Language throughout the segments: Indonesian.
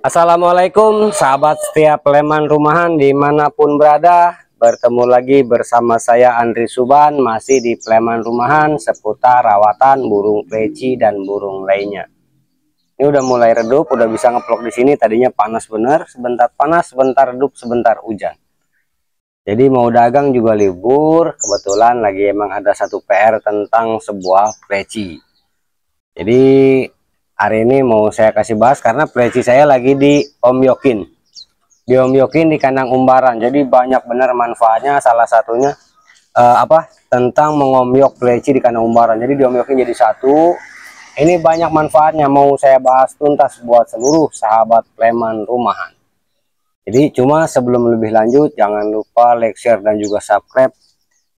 Assalamualaikum sahabat setia Pleman Rumahan dimanapun berada. Bertemu lagi bersama saya Andri Suban, masih di Pleman Rumahan seputar rawatan burung pleci dan burung lainnya. Ini udah mulai redup, udah bisa ngeplok di sini. Tadinya panas bener, sebentar panas, sebentar redup, sebentar hujan. Jadi mau dagang juga libur. Kebetulan lagi emang ada satu PR tentang sebuah pleci. Jadi hari ini mau saya kasih bahas karena pleci saya lagi diomyokin di kandang umbaran. Jadi banyak benar manfaatnya, salah satunya tentang mengomyok pleci di kandang umbaran. Jadi diomyokin jadi satu. Ini banyak manfaatnya, mau saya bahas tuntas buat seluruh sahabat Pleman Rumahan. Jadi cuma sebelum lebih lanjut, jangan lupa like, share, dan juga subscribe.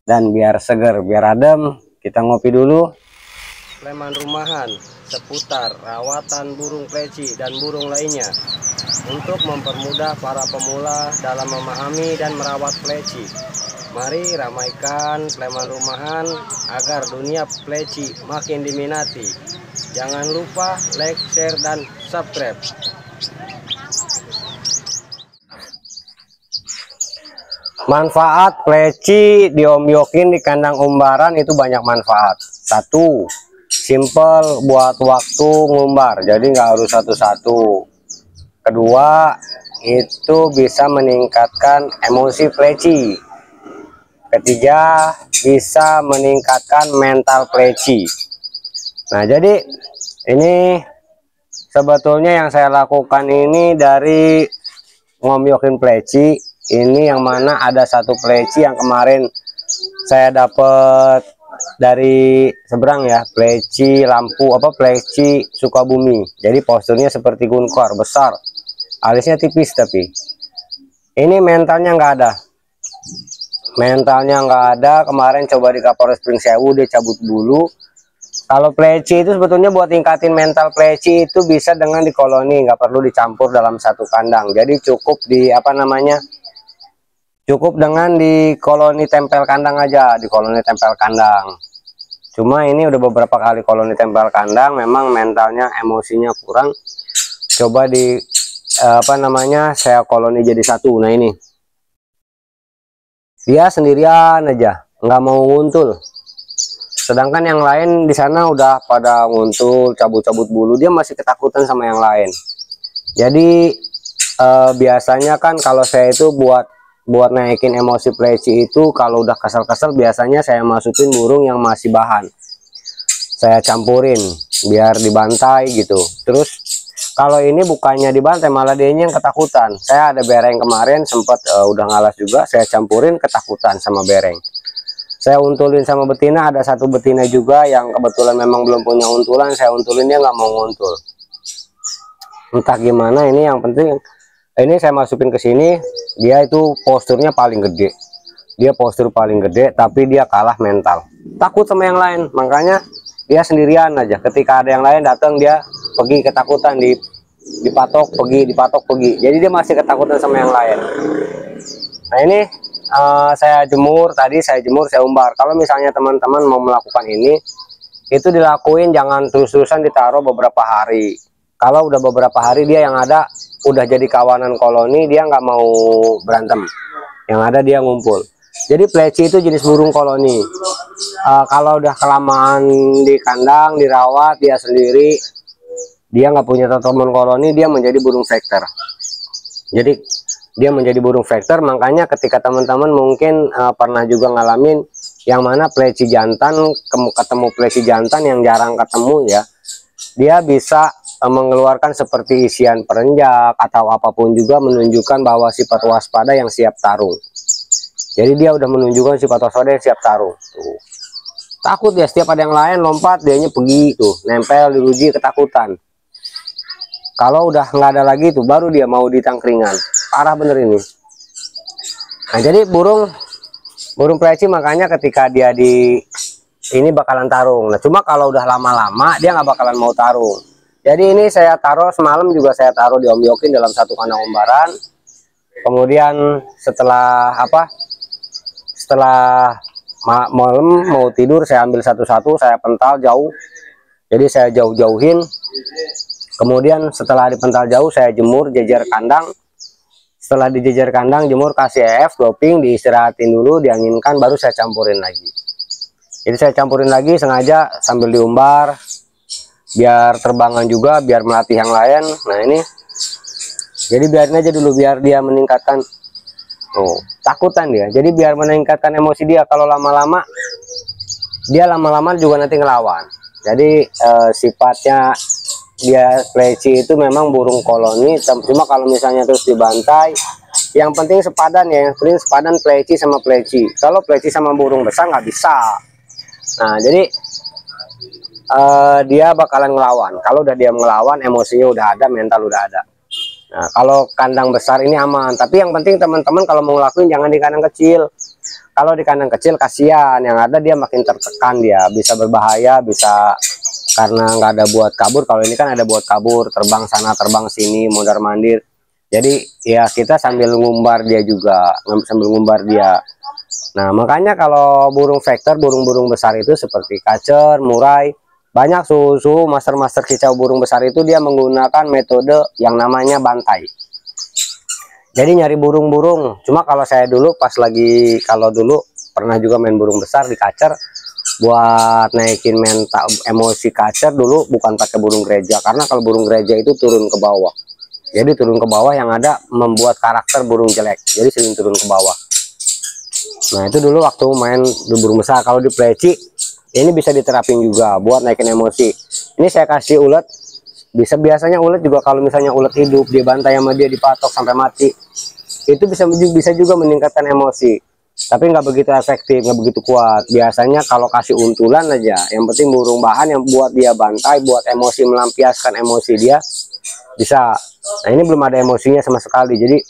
Dan biar seger, biar adem, kita ngopi dulu. Pleman Rumahan seputar rawatan burung pleci dan burung lainnya, untuk mempermudah para pemula dalam memahami dan merawat pleci. Mari ramaikan Pleman Rumahan agar dunia pleci makin diminati. Jangan lupa like, share, dan subscribe. Manfaat pleci diomyokin di kandang umbaran itu banyak manfaat. Satu, simple buat waktu ngumbar, jadi nggak harus satu-satu. Kedua, itu bisa meningkatkan emosi pleci. Ketiga, bisa meningkatkan mental pleci. Nah, jadi ini sebetulnya yang saya lakukan ini dari ngomyokin pleci. Ini yang mana ada satu pleci yang kemarin saya dapat dari seberang ya, pleci pleci Sukabumi. Jadi posturnya seperti gunkor, besar, alisnya tipis. Tapi ini mentalnya nggak ada. Kemarin coba di Kapolres Pring Sewu, dia cabut bulu. Kalau pleci itu sebetulnya buat tingkatin mental pleci itu bisa dengan di koloni, nggak perlu dicampur dalam satu kandang. Jadi cukup cukup dengan di koloni tempel kandang aja, di koloni tempel kandang. Cuma ini udah beberapa kali koloni tempel kandang, memang mentalnya, emosinya kurang. Coba saya koloni jadi satu. Nah, ini dia sendirian aja, nggak mau nguntul. Sedangkan yang lain di sana udah pada nguntul, cabut-cabut bulu, dia masih ketakutan sama yang lain. Jadi biasanya kan kalau saya itu buat naikin emosi pleci itu, kalau udah kesel-kesel biasanya saya masukin burung yang masih bahan, saya campurin biar dibantai gitu. Terus kalau ini bukannya dibantai, malah dia yang ketakutan. Saya ada bereng kemarin sempat udah ngalas juga, saya campurin, ketakutan sama bereng. Saya untulin sama betina, ada satu betina juga yang kebetulan memang belum punya untulan, saya untulin, dia nggak mau nguntul. Entah gimana, ini yang penting ini saya masukin ke sini, dia itu posturnya paling gede. Dia postur paling gede, tapi dia kalah mental. Takut sama yang lain, makanya dia sendirian aja. Ketika ada yang lain datang, dia pergi ketakutan, dipatok pergi. Jadi dia masih ketakutan sama yang lain. Nah, ini saya jemur, saya umbar. Kalau misalnya teman-teman mau melakukan ini, itu dilakuin jangan terus-terusan ditaruh beberapa hari. Kalau udah beberapa hari, dia yang ada udah jadi kawanan koloni, dia nggak mau berantem, yang ada dia ngumpul. Jadi pleci itu jenis burung koloni. Kalau udah kelamaan di kandang, dirawat dia sendiri, dia nggak punya teman koloni, dia menjadi burung vektor. Jadi dia menjadi burung vektor. Makanya ketika teman-teman mungkin pernah juga ngalamin yang mana pleci jantan ketemu pleci jantan yang jarang ketemu ya, dia bisa mengeluarkan seperti isian perenjak atau apapun, juga menunjukkan bahwa sifat waspada yang siap tarung. Jadi dia udah menunjukkan sifat waspada yang siap tarung. Tuh. Takut ya, setiap ada yang lain lompat, dianya pergi tuh, nempel diuji, ketakutan. Kalau udah nggak ada lagi tuh, baru dia mau ditangkringan. Parah bener ini. Nah, jadi burung pleci makanya ketika dia ini bakalan tarung. Nah, cuma kalau udah lama-lama dia nggak bakalan mau tarung. Jadi ini saya taruh semalam juga, saya taruh diomyokin dalam satu kandang umbaran. Kemudian setelah malam mau tidur, saya ambil satu-satu, saya pental jauh. Jadi saya jauh-jauhin. Kemudian setelah dipental jauh saya jemur jejer kandang. Setelah dijejer kandang, jemur, kasih EF, doping, diistirahatin dulu, dianginkan, baru saya campurin lagi. Jadi saya campurin lagi sengaja sambil diumbar, biar terbangan juga, biar melatih yang lain. Nah ini, jadi biarin aja dulu, biar dia meningkatkan, takutan dia. Jadi biar meningkatkan emosi dia. Kalau lama-lama, dia lama-lama juga nanti ngelawan. Jadi sifatnya dia pleci itu memang burung koloni, cuma kalau misalnya terus dibantai, yang penting sepadan ya, yang penting sepadan pleci sama pleci. Kalau pleci sama burung besar nggak bisa. Nah jadi dia bakalan ngelawan. Kalau udah dia ngelawan, emosinya udah ada, mental udah ada. Nah kalau kandang besar ini aman, tapi yang penting teman-teman kalau mau ngelakuin jangan di kandang kecil. Kalau di kandang kecil kasihan, yang ada dia makin tertekan, dia bisa berbahaya, bisa karena nggak ada buat kabur. Kalau ini kan ada buat kabur, terbang sana terbang sini, mondar mandir. Jadi ya kita sambil ngumbar dia juga, sambil ngumbar dia. Nah makanya kalau burung vektor, burung-burung besar itu seperti kacer, murai, banyak suhu master-master kicau burung besar itu dia menggunakan metode yang namanya bantai. Jadi nyari burung-burung. Cuma kalau saya dulu pas lagi, kalau dulu pernah juga main burung besar di kacer, buat naikin mental emosi kacer dulu bukan pakai burung gereja, karena kalau burung gereja itu turun ke bawah. Jadi turun ke bawah yang ada membuat karakter burung jelek. Jadi sering turun ke bawah. Nah itu dulu waktu main di burung besar. Kalau di pleci ini bisa diterapin juga buat naikin emosi. Ini saya kasih ulet. Biasanya ulet juga kalau misalnya ulet hidup dia bantai sama dia, dipatok sampai mati, itu bisa juga meningkatkan emosi, tapi nggak begitu efektif, nggak begitu kuat. Biasanya kalau kasih untulan aja, yang penting burung bahan yang buat dia bantai, buat emosi, melampiaskan emosi dia bisa. Nah ini belum ada emosinya sama sekali, jadi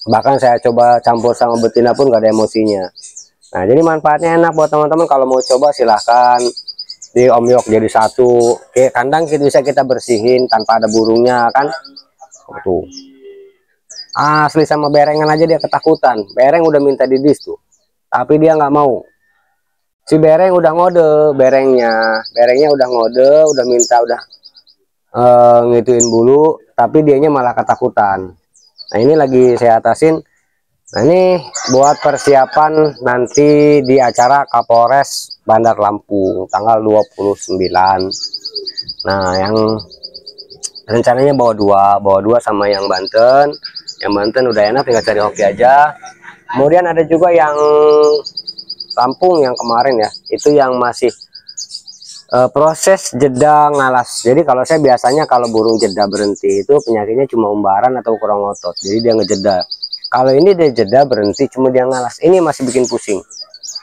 bahkan saya coba campur sama betina pun nggak ada emosinya. Nah jadi manfaatnya enak buat teman-teman. Kalau mau coba silahkan di omyok jadi satu. Oke, kandang bisa kita bersihin tanpa ada burungnya kan. Tuh asli, sama berengan aja dia ketakutan. Bereng udah minta didis tuh, tapi dia nggak mau. Si bereng udah ngode, berengnya udah ngode, udah minta, udah ngituin bulu, tapi dianya malah ketakutan. Nah ini lagi saya atasin. Nah ini buat persiapan nanti di acara Kapolres Bandar Lampung tanggal 29. Nah yang rencananya bawa dua sama yang Banten. Yang Banten udah enak, tinggal cari hoki aja. Kemudian ada juga yang Lampung yang kemarin ya, itu yang masih proses jeda ngalas. Jadi kalau saya biasanya kalau burung jeda berhenti itu penyakitnya cuma umbaran atau kurang otot, jadi dia ngejeda. Kalau ini dia jeda berhenti cuma dia ngalas, ini masih bikin pusing.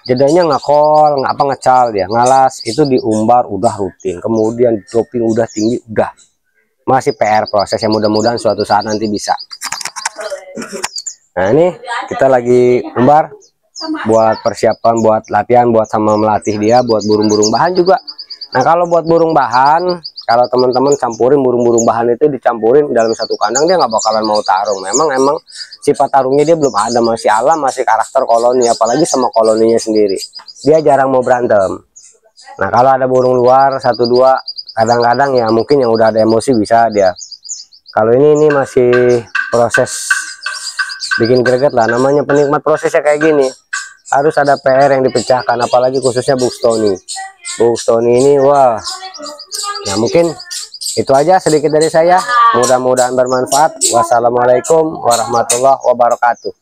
Jedanya ngakol, ngecal, dia ngalas itu diumbar udah rutin, kemudian doping udah tinggi, udah masih PR proses yang mudah-mudahan suatu saat nanti bisa. Nah ini kita lagi umbar buat persiapan, buat latihan, buat sama melatih dia buat burung-burung bahan juga. Nah kalau buat burung bahan, kalau teman-teman campurin burung-burung bahan itu dicampurin dalam satu kandang, dia nggak bakalan mau tarung. Emang sifat tarungnya dia belum ada, masih alam, masih karakter koloni, apalagi sama koloninya sendiri. Dia jarang mau berantem. Nah kalau ada burung luar satu dua, kadang-kadang ya mungkin yang udah ada emosi bisa dia. Kalau ini masih proses bikin greget lah, namanya penikmat prosesnya kayak gini. Harus ada PR yang dipecahkan, apalagi khususnya Buxtoni. Buxtoni ini wah. Nah mungkin itu aja sedikit dari saya, mudah-mudahan bermanfaat. Wassalamualaikum warahmatullahi wabarakatuh.